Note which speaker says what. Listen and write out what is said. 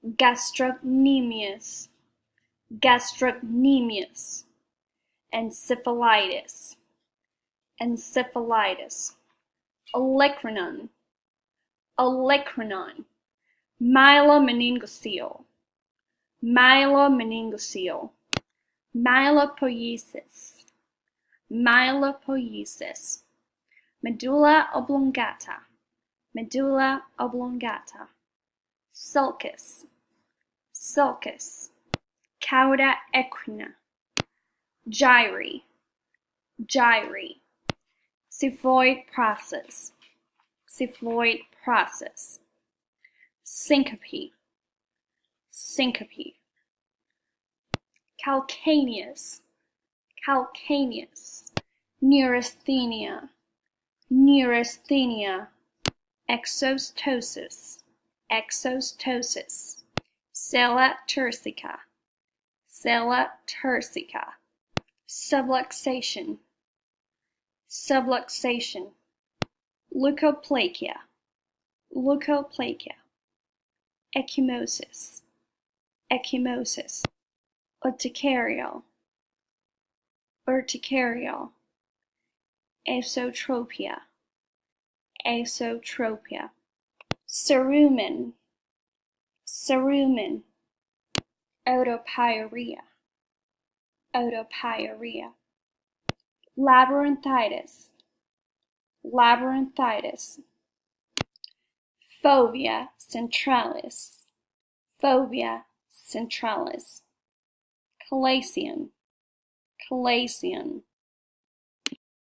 Speaker 1: gastrocnemius, gastrocnemius, encephalitis, encephalitis, olecranon, olecranon, myelomeningocele, myelomeningocele, myelopoiesis, myelopoiesis, medulla oblongata, medulla oblongata, sulcus, sulcus, cauda equina, gyri, gyri, xiphoid process, xiphoid process, syncope, syncope, calcaneus, calcaneus, neurasthenia, neurasthenia, exostosis, exostosis, sella turcica, sella turcica, subluxation, subluxation, leukoplakia, leukoplakia, ecchymosis, ecchymosis, urticarial, urticarial, esotropia, esotropia, cerumen, cerumen, otopyuria, otopyuria, labyrinthitis, labyrinthitis, fovea centralis, fovea centralis, chalacion, chalacion,